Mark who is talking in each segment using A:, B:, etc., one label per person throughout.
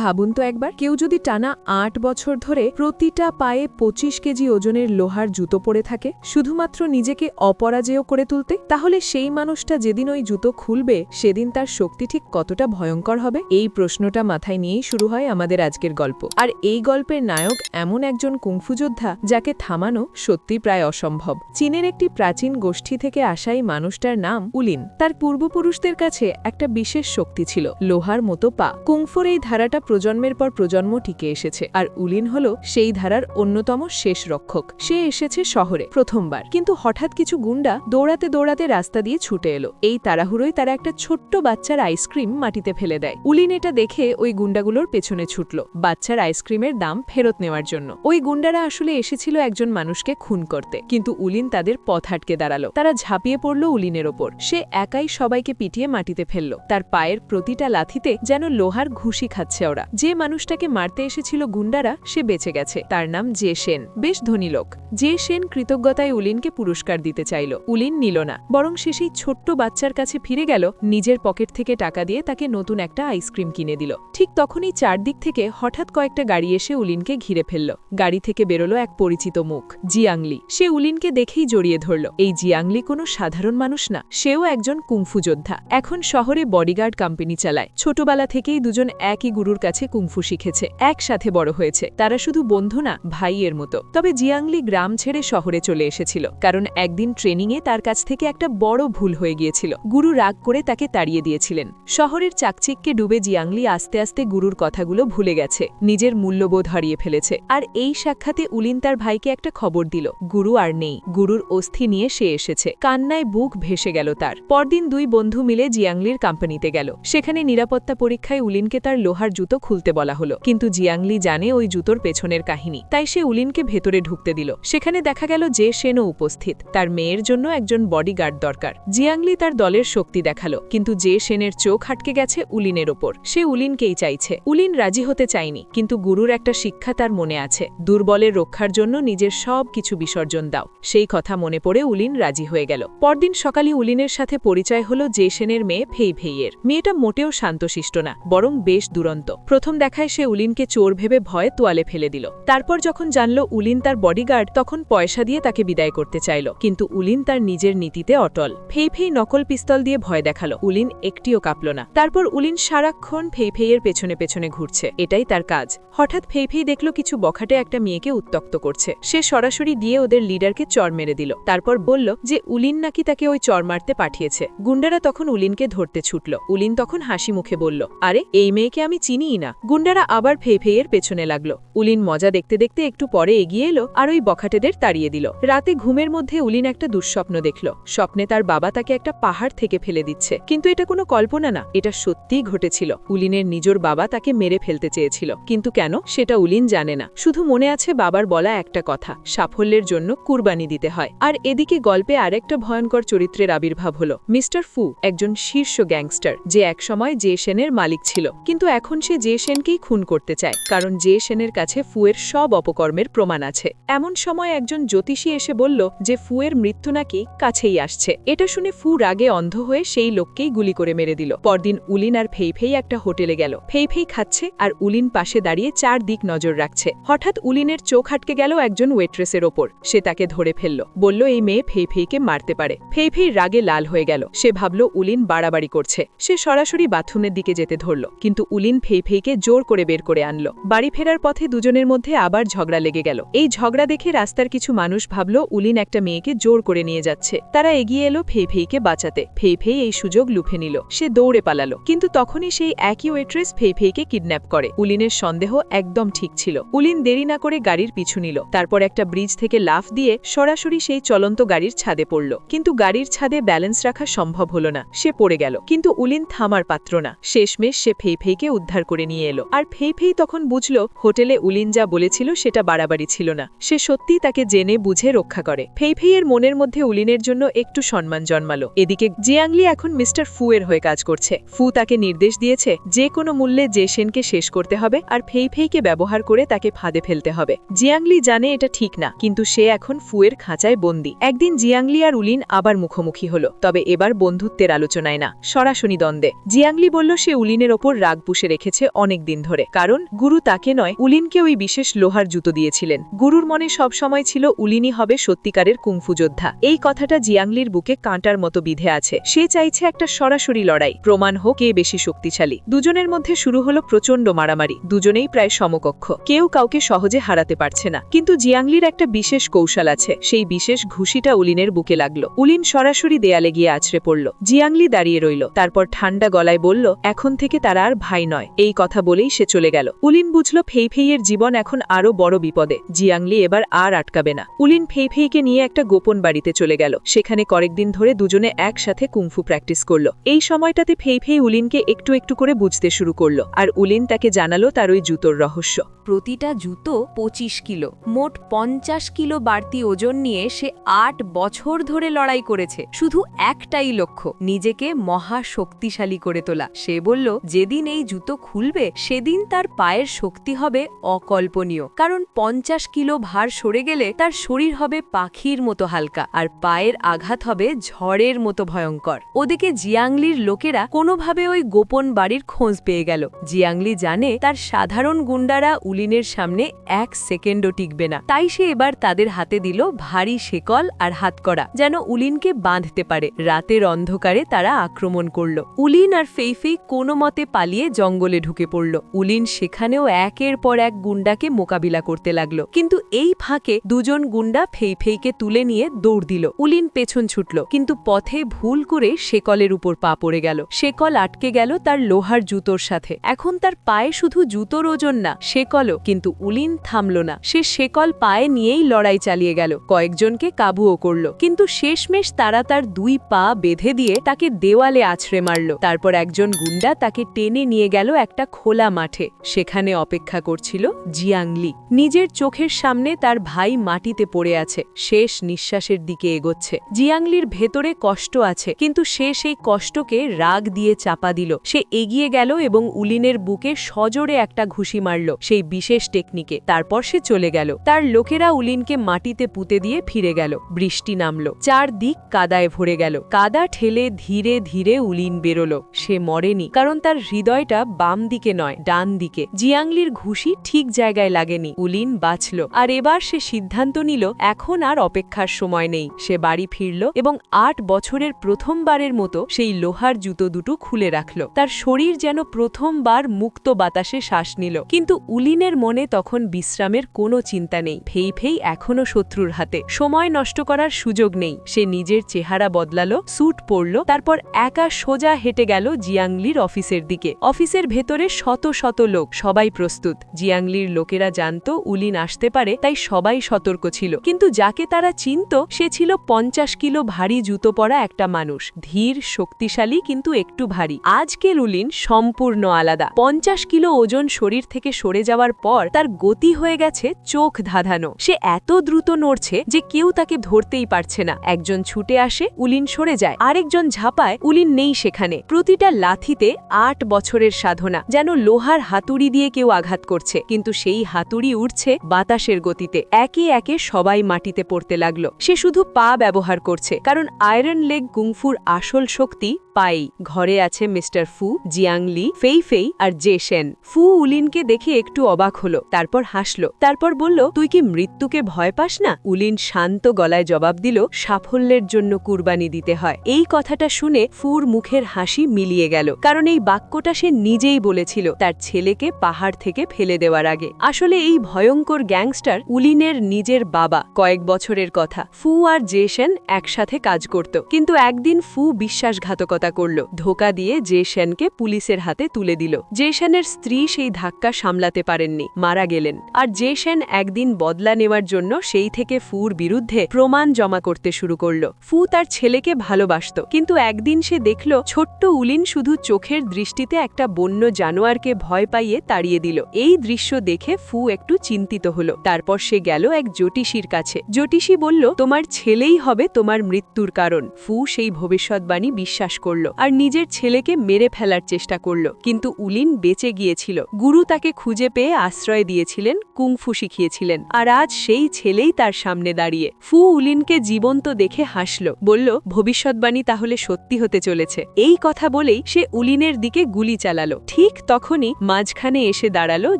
A: ভাবুন তো একবার, কেউ যদি টানা ৮ বছর ধরে প্রতিটা পায়ে ২৫ কেজি ওজনের লোহার জুতো পরে থাকে শুধুমাত্র নিজেকে অপরাজেয় করে তুলতে, তাহলে সেই মানুষটা যেদিন ওই জুতো খুলবে সেদিন তার শক্তি ঠিক কতটা ভয়ঙ্কর হবে? এই প্রশ্নটা মাথায় নিয়েই শুরু হয় আমাদের আজকের গল্প। আর এই গল্পের নায়ক এমন একজন কুংফু যোদ্ধা যাকে থামানো সত্যি প্রায় অসম্ভব। চীনের একটি প্রাচীন গোষ্ঠী থেকে আসা এই মানুষটার নাম উলিন। তার পূর্বপুরুষদের কাছে একটা বিশেষ শক্তি ছিল, লোহার মতো পা। কুংফুর এই ধারাটা প্রজন্মের পর প্রজন্ম টিকে এসেছে, আর উলিন হল সেই ধারার অন্যতম শেষ রক্ষক। সে এসেছে শহরে প্রথমবার, কিন্তু হঠাৎ কিছু গুন্ডা দৌড়াতে দৌড়াতে রাস্তা দিয়ে ছুটে এলো। এই তাড়াহুড়োয় তারা একটা ছোট্ট বাচ্চার আইসক্রিম মাটিতে ফেলে দেয়। উলিন এটা দেখে ওই গুন্ডাগুলোর পেছনে ছুটল বাচ্চার আইসক্রিমের দাম ফেরত নেওয়ার জন্য। ওই গুন্ডারা আসলে এসেছিল একজন মানুষকে খুন করতে, কিন্তু উলিন তাদের পথ আটকে দাঁড়ালো। তারা ঝাঁপিয়ে পড়ল উলিনের ওপর। সে একাই সবাইকে পিটিয়ে মাটিতে ফেলল। তার পায়ের প্রতিটা লাথিতে যেন লোহার ঘুষি খাচ্ছে ওরা। যে মানুষটাকে মারতে এসেছিল গুন্ডারা, সে বেঁচে গেছে। তার নাম জে সেন, বেশ ধনী লোক। জে সেন কৃতজ্ঞতায় উলিনকে পুরস্কার দিতে চাইল। উলিন নিল না, বরং সে সেই ছোট্ট বাচ্চার কাছে ফিরে গেল, নিজের পকেট থেকে টাকা দিয়ে তাকে নতুন একটা আইসক্রিম কিনে দিল। ঠিক তখনই চারদিক থেকে হঠাৎ কয়েকটা গাড়ি এসে উলিনকে ঘিরে ফেলল। গাড়ি থেকে বেরোলো এক পরিচিত মুখ, জিয়াংলি। সে উলিনকে দেখেই জড়িয়ে ধরল। এই জিয়াংলি কোনো সাধারণ মানুষ না, সেও একজন কুংফু যোদ্ধা। এখন শহরে বডিগার্ড কোম্পানি চালায়। ছোটবেলা থেকেই দুজন একই গুরুর কাছে কুংফু শিখেছে, একসাথে বড় হয়েছে। তারা শুধু বন্ধু না, ভাইয়ের মতো। তবে জিয়াংলি গ্রাম ছেড়ে শহরে চলে এসেছিল, কারণ একদিন ট্রেনিংয়ে তার কাছ থেকে একটা বড় ভুল হয়ে গিয়েছিল। গুরু রাগ করে তাকে তাড়িয়ে দিয়েছিলেন। শহরের চাকচিক্যে ডুবে জিয়াংলি আস্তে আস্তে গুরুর কথাগুলো ভুলে গেছে, নিজের মূল্যবোধ হারিয়ে ফেলেছে। আর এই সাক্ষাতে উলিন তার ভাইকে একটা খবর দিল, গুরু আর নেই। গুরুর অস্থি নিয়ে সে এসেছে। কান্নায় বুক ভেসে গেল তার। পরদিন দুই বন্ধু মিলে জিয়াংলির কোম্পানিতে গেল। সেখানে নিরাপত্তা পরীক্ষায় উলিনকে তার লোহার জুতো খুলতে বলা হলো, কিন্তু জিয়াংলি জানে ওই জুতোর পেছনের কাহিনী। তাই সে উলিনকে ভেতরে ঢুকতে দিল। সেখানে দেখা গেল যে সেনও উপস্থিত। তার মেয়ের জন্য একজন বডিগার্ড দরকার। জিয়াংলি তার দলের শক্তি দেখালো, কিন্তু যে সেনের চোখ আটকে গেছে উলিনের ওপর। সে উলিনকেই চাইছে। উলিন রাজি হতে চায়নি, কিন্তু গুরুর একটা শিক্ষা তার মনে আছে, দুর্বলের রক্ষার জন্য নিজের সব কিছু বিসর্জন দাও। সেই কথা মনে পড়ে উলিন রাজি হয়ে গেল। পরদিন সকালে উলিনের সাথে পরিচয় হলো যে সেনের মেয়ে ফেই ফেইয়ের। মেয়েটা মোটেও শান্তশিষ্ট না, বরং বেশ দুরন্ত। প্রথম দেখায় সে উলিনকে চোর ভেবে ভয়ে তোয়ালে ফেলে দিল। তারপর যখন জানল উলিন তার বডিগার্ড, তখন পয়সা দিয়ে তাকে বিদায় করতে চাইল, কিন্তু উলিন তার নিজের নীতিতে অটল। ফেই ফেই নকল পিস্তল দিয়ে ভয় দেখালো। উলিন একটিও কাঁপল না। তারপর উলিন সারাক্ষণ ফেই ফেইয়ের পেছনে পেছনে ঘুরছে, এটাই তার কাজ। হঠাৎ ফেই ফেই দেখল কিছু বখাটে একটা মেয়েকে উত্ত্যক্ত করছে। সে সরাসরি দিয়ে ওদের লিডারকে চর মেরে দিল। তারপর বলল যে উলিন নাকি তাকে ওই চর মারতে পাঠিয়েছে। গুন্ডারা তখন উলিনকে ধরতে ছুটল। উলিন তখন হাসি মুখে বলল, আরে এই মেয়েকে আমি চিনিই না। গুন্ডারা আবার ফেই ফেইয়ের পেছনে লাগলো। উলিন মজা দেখতে দেখতে একটু পরে এগিয়ে এলো আর ওই বখাটেদের তাড়িয়ে দিল। রাতে ঘুমের মধ্যে উলিন একটা দুঃস্বপ্ন দেখল। স্বপ্নে তার বাবা তাকে একটা পাহাড় থেকে ফেলে দিচ্ছে, কিন্তু এটা কোনো কল্পনা না, এটা সত্যিই ঘটেছিল। উলিনের নিজের বাবা তাকে মেরে ফেলতে চেয়েছিল, কিন্তু কেন সেটা উলিন জানে না। শুধু মনে আছে বাবার বলা একটা কথা, সাফল্যের জন্য কুরবানি দিতে হয়। আর এদিকে গল্পে আরেকটা ভয়ঙ্কর চরিত্রের আবির্ভাব হলো, মিস্টার ফু, একজন শীর্ষ গ্যাংস্টার, যে একসময় জে সেনের মালিক ছিল, কিন্তু এখন সে জে সেনকেই খুন করতে চায়, কারণ জে সেনের কাছে ফুয়ের সব অপকর্মের প্রমাণ আছে। এমন সময় একজন জ্যোতিষী এসে বলল যে ফুয়ের মৃত্যু নাকি কাছেই আসছে। এটা শুনে ফু রাগে অন্ধ হয়ে সেই লোককেই গুলি করে মেরে দিল। পরদিন উলিন আর ফেই ফেই একটা হোটেলে গেল। ফেই ফেই খাচ্ছে আর উলিন পাশে দাঁড়িয়ে চারদিক নজর রাখছে। হঠাৎ উলিনের চোখ আটকে গেল একজন ওয়েট্রেসের ওপর। সে তাকে ধরে ফেলল, বলল এই মেয়ে ফেই ফেইকে মারতে পারে। ফেই ফেই রাগে লাল হয়ে গেল। সে ভাবল উলিন বাড়াবাড়ি করছে। সে সরাসরি বাথরুমের দিকে যেতে ধরল, কিন্তু উলিন ফেই ফেইকে জোর করে বের করে আনলো। বাড়ি ফেরার পথে দুজনের মধ্যে আবার ঝগড়া লেগে গেল। এই ঝগড়া দেখে রাস্তার কিছু মানুষ ভাবল উলিন একটা মেয়েকে জোর করে নিয়ে যাচ্ছে। তারা এগিয়ে এলো ফেই ফেইকে বাঁচাতে। ফেই ফেই এই সুযোগ লুফে নিল। সে দৌড়ে পালালো, কিন্তু তখনই সেই একই ওয়েট্রেস ফেই ফেইকে কিডন্যাপ করে। উলিনের সন্দেহ একদম ঠিক ছিল। উলিন দেরি না করে গাড়ির পিছু নিল। তারপর একটা ব্রিজ থেকে লাফ দিয়ে সরাসরি সেই চলন্ত গাড়ির ছাদে পড়ল, কিন্তু গাড়ির ছাদে ব্যালেন্স রাখা সম্ভব হলো না। সে পড়ে গেল, কিন্তু উলিন থামার পাত্র না। শেষমেশ সে ফেই ফেইকে উদ্ধার করে নিয়ে এলো। আর ফেই ফেই তখন বুঝল হোটেলে উলিন যা বলেছিল সেটা বাড়াবাড়ি ছিল না, সে সত্যি তাকে জেনে বুঝে রক্ষা করে। ফেই ফেইয়ের মনের মধ্যে উলিনের জন্য একটু সম্মান জন্মালো। এদিকে জিয়াংলি এখন মিস্টার ফু এর হয়ে কাজ করছে। ফু তাকে নির্দেশ দিয়েছে যে কোনো মূল্যে জে সেনকে শেষ করতে হবে, আর ফেই ফেইকে ব্যবহার করে তাকে ফাঁদে ফেলতে হবে। জিয়াংলি জানে এটা ঠিক না, কিন্তু সে এখন ফুয়ের খাঁচায় বন্দী। একদিন জিয়াংলি আর উলিন আবার মুখোমুখি হলো, তবে এবার বন্ধুত্বের আলোচনায় না, সরাসরি দ্বন্দ্বে। জিয়াংলি বলল সে উলিনের ওপর রাগ পুষে রেখেছে চলছে অনেক দিন ধরে, কারণ গুরু তাকে নয়, উলিনকে ওই বিশেষ লোহার জুতো দিয়েছিলেন। গুরুর মনে সবসময় ছিল উলিনই হবে সত্যিকারের কুংফু যোদ্ধা। এই কথাটা জিয়াংলির বুকে কাঁটার মতো বিধে আছে। সে চাইছে একটা সরাসরি লড়াই, প্রমাণ হোক কে বেশি শক্তিশালী। দুজনের মধ্যে শুরু হলো প্রচণ্ড মারামারি। দুজনেই প্রায় সমকক্ষ, কেউ কাউকে সহজে হারাতে পারছে না। কিন্তু জিয়াংলির একটা বিশেষ কৌশল আছে। সেই বিশেষ ঘুষিটা উলিনের বুকে লাগলো। উলিন সরাসরি দেয়ালে গিয়ে আছড়ে পড়ল। জিয়াংলি দাঁড়িয়ে রইল, তারপর ঠান্ডা গলায় বলল, এখন থেকে তারা আর ভাই নয়। এই কথা বলেই সে চলে গেল। উলিন বুঝল ফেইফেইয়ের জীবন এখন আরো বড় বিপদে। জিয়াংলি এবার আর আটকাবে না। উলিন ফেইফেইকে নিয়ে একটা গোপন বাড়িতে চলে গেল। সেখানে কয়েকদিন ধরে দুজনে একসাথে কুংফু প্র্যাকটিস করল। এই সময়টাতে ফেইফেই উলিনকে একটু একটু করে বুঝতে শুরু করলো, আর উলিন তাকে জানালো তার ওই জুতোর রহস্য।
B: প্রতিটা জুতো 25 কিলো, মোট 50 কিলো বাড়তি ওজন নিয়ে সে 8 বছর ধরে লড়াই করেছে। শুধু একটাই লক্ষ্য, নিজেকে মহা শক্তিশালী করে তোলা। সে বলল, যেদিন এই জুতো খুলবে সেদিন তার পায়ের শক্তি হবে অকল্পনীয়। কারণ 50 কিলো ভার সরে গেলে তার শরীর হবে পাখির মতো হালকা, আর পায়ের আঘাত হবে ঝড়ের মতো ভয়ঙ্কর। ওদিকে জিয়াংলির লোকেরা কোনোভাবে ওই গোপন বাড়ির খোঁজ পেয়ে গেল। জিয়াংলি জানে তার সাধারণ গুন্ডারা উলিনের সামনে 1 সেকেন্ডও টিকবে না। তাই সে এবার তাদের হাতে দিল ভারী শেকল আর হাতকড়া, যেন উলিনকে বাঁধতে পারে। রাতের অন্ধকারে তারা আক্রমণ করল। উলিন আর ফেইফেই কোনো মতে পালিয়ে জঙ্গলে ঢুকে পড়ল। উলিন সেখানেও একের পর এক গুন্ডাকে মোকাবিলা করতে লাগল। কিন্তু এই ফাঁকে দুজন গুন্ডা ফেইফেইকে তুলে নিয়ে দৌড় দিল। উলিন পেছন ছুটল, কিন্তু পথে ভুল করে শেকলের উপর পা পড়ে গেল। শেকল আটকে গেল তার লোহার জুতোর সাথে। এখন তার পায়ে শুধু জুতোর ওজন না, শেকল। কিন্তু উলিন থামল না। সে শেকল পায়ে নিয়েই লড়াই চালিয়ে গেল, কয়েকজনকে কাবুও করল। কিন্তু শেষমেশ তারা তার 2 পা বেঁধে দিয়ে তাকে দেওয়ালে আছড়ে মারল। তারপর একজন গুন্ডা তাকে টেনে নিয়ে গেল একটা খোলা মাঠে। সেখানে অপেক্ষা করছিল জিয়াংলি। নিজের চোখের সামনে তার ভাই মাটিতে পড়ে আছে, শেষ নিঃশ্বাসের দিকে এগোচ্ছে। জিয়াংলির ভেতরে কষ্ট আছে, কিন্তু সে সেই কষ্টকে রাগ দিয়ে চাপা দিল। সে এগিয়ে গেল এবং উলিনের বুকে সজোরে একটা ঘুষি মারল, সেই বিশেষ টেকনিকে। তারপর সে চলে গেল। তার লোকেরা উলিনকে মাটিতে পুঁতে দিয়ে ফিরে গেল। বৃষ্টি নামল, চারদিক কাদায় ভরে গেল। কাদা ঠেলে ধীরে ধীরে উলিন বেরোলো। সে মরেনি, কারণ তার হৃদয়টা বাম দিকে নয়, ডান দিকে। জিয়াংলির ঘুষি ঠিক জায়গায় লাগেনি। উলিন বাঁচল। আর এবার সে সিদ্ধান্ত নিল এখন আর অপেক্ষার সময় নেই। সে বাড়ি ফিরল এবং 8 বছরের প্রথমবারের মতো সেই লোহার জুতো দুটো খুলে রাখল। তার শরীর যেন প্রথমবার মুক্ত বাতাসে শ্বাস নিল। কিন্তু উলিনের মনে তখন বিশ্রামের কোনো চিন্তা নেই। ফেইফেই এখনো শত্রুর হাতে। সময় নষ্ট করার সুযোগ নেই। সে নিজের চেহারা বদলালো, স্যুট পরল, তারপর একা সোজা হেঁটে গেল জিয়াংলির অফিসের দিকে। অফিসের ভেতরে শত শত লোক, সবাই প্রস্তুত। জিয়াংলির লোকেরা জানত উলিন আসতে পারে, তাই সবাই সতর্ক ছিল। কিন্তু যাকে তারা চিনত সে ছিল 50 কিলো ভারী জুতো পরা একটা মানুষ। ধীর, শক্তিশালী, কিন্তু একটু ভারী। আজকের উলিন সম্পূর্ণ আলাদা। 50 কিলো ওজন শরীর থেকে সরে যাওয়ার পর তার গতি হয়ে গেছে চোখ ধাঁধানো। সে এত দ্রুত নড়ছে যে কেউ তাকে ধরতেই পারছে না। একজন ছুটে আসে, উলিন সরে যায়। আরেকজন ঝাঁপায়, উলিন নেই সেখানে। প্রতিটা লাথিতে 8 বছরের সাধনা, যেন লোহার হাতুড়ি দিয়ে কেউ আঘাত করছে। কিন্তু সেই হাতুড়ি উঠছে বাতাসের গতিতে। একে একে সবাই মাটিতে পড়তে লাগলো। সে শুধু পা ব্যবহার করছে, কারণ আয়রন লেগ কুংফুর আসল শক্তি পাই। ঘরে আছে মিস্টার ফু, জিয়াংলি, ফেইফেই আর জেশেন। ফু উলিনকে দেখে একটু অবাক হলো, তারপর হাসল। তারপর বলল, তুই কি মৃত্যুকে ভয় পাস না? উলিন শান্ত গলায় জবাব দিল, সাফল্যের জন্য কুরবানি দিতে হয়। এই কথাটা শুনে ফুর মুখের হাসি মিলিয়ে গেল, কারণ এই বাক্যটা সে নিজেই বলেছিল তার ছেলেকে পাহাড় থেকে ফেলে দেওয়ার আগে। আসলে এই ভয়ঙ্কর গ্যাংস্টার উলিনের নিজের বাবা। কয়েক বছরের কথা, ফু আর জেশেন একসাথে কাজ করত। কিন্তু একদিন ফু বিশ্বাসঘাতকতা করল, ধোঁকা দিয়ে জেশেনকে পুলিশের হাতে তুলে দিল। জেশেনের স্ত্রী সেই ধাক্কা সামলাতে পারেননি, মারা গেলেন। আর জেশেন একদিন বদলা নেওয়ার জন্য সেই থেকে ফুর বিরুদ্ধে প্রমাণ জমা করতে শুরু করল। ফু তার ছেলেকে ভালোবাসত, কিন্তু একদিন সে দেখল ছোট্ট উলিন শুধু চোখের দৃষ্টিতে একটা বন্য জানোয়ারকে ভয় পাইয়ে তাড়িয়ে দিল। এই দৃশ্য দেখে ফু একটু চিন্তিত হল। তারপর সে গেল এক জ্যোতিষীর কাছে। জ্যোতিষী বলল, তোমার ছেলেই হবে তোমার মৃত্যুর কারণ। ফু সেই ভবিষ্যৎবাণী বিশ্বাস করল আর নিজের ছেলেকে মেরে ফেলার চেষ্টা করল। কিন্তু উলিন বেঁচে গিয়েছিল। গুরু তাকে খুঁজে পেয়ে আশ্রয় দিয়েছিলেন, কুংফু শিখিয়েছিলেন। আর আজ সেই ছেলেই তার সামনে দাঁড়িয়ে। ফু উলিনকে জীবন্ত দেখে হাসল, বলল, ভবিষ্যৎবাণী তাহলে সত্যি হতে চলেছে। এই কথা বলেই সে উলিনের দিকে গুলি চালালো। ঠিক ঠিক তখনই মাঝখানে এসে দাঁড়ালো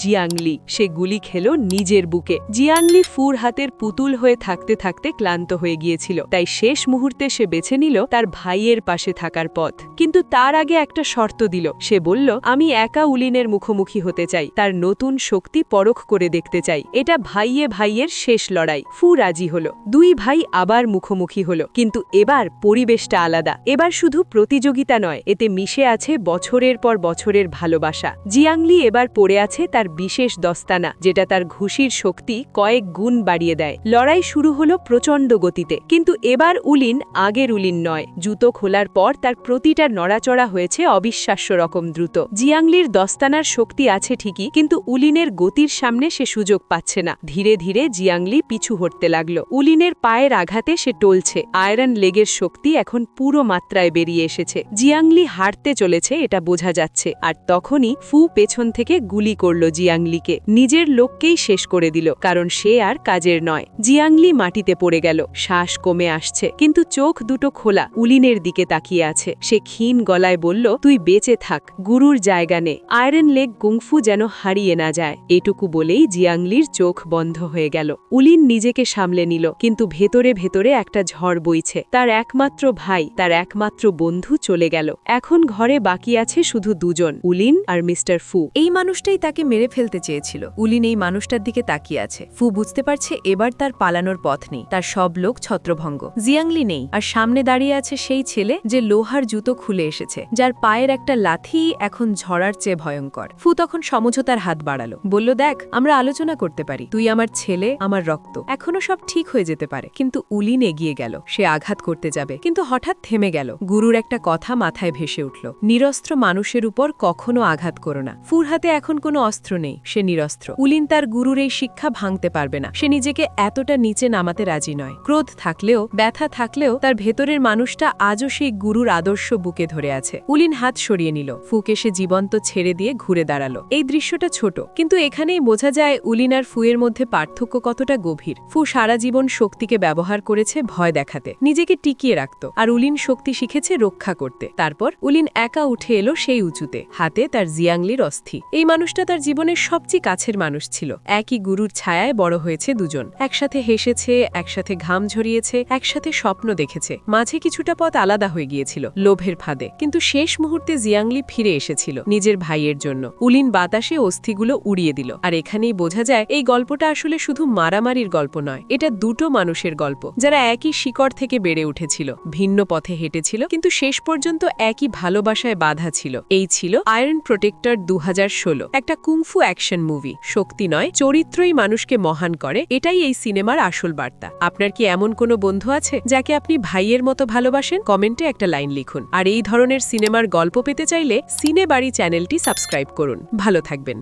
B: জিয়াংলি। সে গুলি খেল নিজের বুকে। জিয়াংলি ফুর হাতের পুতুল হয়ে থাকতে থাকতে ক্লান্ত হয়ে গিয়েছিল, তাই শেষ মুহূর্তে সে বেছে নিল তার ভাইয়ের পাশে থাকার পথ। কিন্তু তার আগে একটা শর্ত দিল। সে বলল, আমি একা উলিনের মুখোমুখি হতে চাই, তার নতুন শক্তি পরখ করে দেখতে চাই। এটা ভাইয়ের শেষ লড়াই। ফু রাজি হলো। দুই ভাই আবার মুখোমুখি হলো, কিন্তু এবার পরিবেশটা আলাদা। এবার শুধু প্রতিযোগিতা নয়, এতে মিশে আছে বছরের পর বছরের ভালোবাসা। জিয়াংলি এবার পড়ে আছে তার বিশেষ দস্তানা, যেটা তার ঘুষির শক্তি কয়েক গুণ বাড়িয়ে দেয়। লড়াই শুরু হলো প্রচণ্ড গতিতে, কিন্তু এবার উলিন আগের উলিন নয়। জুতো খোলার পর তার প্রতিটা নড়াচড়া হয়েছে অবিশ্বাস্য রকম দ্রুত। জিয়াংলির দস্তানার শক্তি আছে ঠিকই, কিন্তু উলিনের গতির সামনে সে সুযোগ পাচ্ছে না। ধীরে ধীরে জিয়াংলি পিছু হটতে লাগলো। উলিনের পায়ের আঘাতে সে টলছে। আয়রন লেগের শক্তি এখন পুরো মাত্রায় বেরিয়ে এসেছে। জিয়াংলি হারতে চলেছে, এটা বোঝা যাচ্ছে। আর তখনই ফু পেছন থেকে গুলি করল জিয়াংলিকে। নিজের লোককেই শেষ করে দিল, কারণ সে আর কাজের নয়। জিয়াংলি মাটিতে পড়ে গেল, শ্বাস কমে আসছে, কিন্তু চোখ দুটো খোলা, উলিনের দিকে তাকিয়ে আছে। সে ক্ষীণ গলায় বলল, তুই বেঁচে থাক, গুরুর জায়গা নে। আয়রন লেগ কুংফু যেন হারিয়ে না যায়। এটুকু বলেই জিয়াংলির চোখ বন্ধ হয়ে গেল। উলিন নিজেকে সামলে নিল, কিন্তু ভেতরে ভেতরে একটা ঝড় বইছে। তার একমাত্র ভাই, তার একমাত্র বন্ধু চলে গেল। এখন ঘরে বাকি আছে শুধু দুজন, উলিন আর মিস্টার ফু।
A: এই মানুষটাই তাকে মেরে ফেলতে চেয়েছিল। উলিন এই মানুষটার দিকে তাকিয়ে আছে। ফু বুঝতে পারছে এবার তার পালানোর পথ নেই। তার সব লোক ছত্রভঙ্গ। জিয়াংলি নেই, আর সামনে দাঁড়িয়ে আছে সেই ছেলে যে লোহার জুতো খুলে এসেছে, যার পায়ের একটা লাথি এখন ঝড়ার চেয়ে ভয়ঙ্কর। ফু তখন সমঝোতার হাত বাড়ালো, বলল, দেখ, আমরা আলোচনা করতে পারি। তুই আমার ছেলে, আমার রক্ত, এখনো সব ঠিক হয়ে যেতে পারে। কিন্তু উলিন এগিয়ে গেল। সে আঘাত করতে যাবে, কিন্তু হঠাৎ থেমে গেল। গুরুর একটা কথা মাথায় ভেসে উঠল, নিরস্ত্র মানুষের উপর কখনো আঘাত করো না। ফুর হাতে এখন কোনো অস্ত্র নেই, সে নিরস্ত্র। উলিন তার গুরুর এই শিক্ষা ভাঙতে পারবে না। সে নিজেকে এতটা নিচে নামাতে রাজি নয়। ক্রোধ থাকলেও, ব্যথা থাকলেও, তার ভেতরের মানুষটা আজও সেই গুরুর আদর্শ বুকে ধরে আছে। উলিন হাত সরিয়ে নিল। ফুকে সে জীবন্ত ছেড়ে দিয়ে ঘুরে দাঁড়ালো। এই দৃশ্যটা ছোট, কিন্তু এখানেই বোঝা যায় উলিন আর ফুয়ের মধ্যে পার্থক্য কতটা গভীর। ফু সারা জীবন শক্তিকে ব্যবহার করেছে ভয় দেখাতে, নিজেকে টিকিয়ে রাখত, আর উলিন শক্তি শিখেছে রক্ষা করতে। তারপর উলিন একা উঠে এলো সেই উঁচুতে, হাতে তার জিয়াংলির অস্থি। এই মানুষটা তার জীবনের সবচেয়ে কাছের মানুষ ছিল। একই গুরুর ছায়ায় বড় হয়েছে দুজন, একসাথে হেসেছে, একসাথে ঘাম ঝরিয়েছে, একসাথে স্বপ্ন দেখেছে। মাঝে কিছুটা পথ আলাদা হয়ে গিয়েছিল লোভের ফাঁদে, কিন্তু শেষ মুহূর্তে জিয়াংলি ফিরে এসেছিল নিজের ভাইয়ের জন্য। উলিন বাতাসে অস্থিগুলো উড়িয়ে দিল। আর এখানেই বোঝা যায় এই গল্পটা আসলে শুধু মারামারির গল্প নয়, এটা দুটো মানুষের গল্প, যারা একই শিকড় থেকে বেড়ে উঠেছিল, ভিন্ন পথে হেঁটেছিল, কিন্তু শেষ পর্যন্ত একই ভালোবাসায় বাধা ছিল। এই ছিল আয়রন প্রোটেক্টর 2016, একটা কুংফু অ্যাকশন মুভি। শক্তি নয়, চরিত্রই মানুষকে মহান করে, এটাই এই সিনেমার আসল বার্তা। আপনার কি এমন কোনো বন্ধু আছে যাকে আপনি ভাইয়ের মতো ভালোবাসেন? কমেন্টে একটা লাইন লিখুন। আর এই ধরনের সিনেমার গল্প পেতে চাইলে সিনে বাড়ি চ্যানেলটি সাবস্ক্রাইব করুন। ভালো থাকবেন।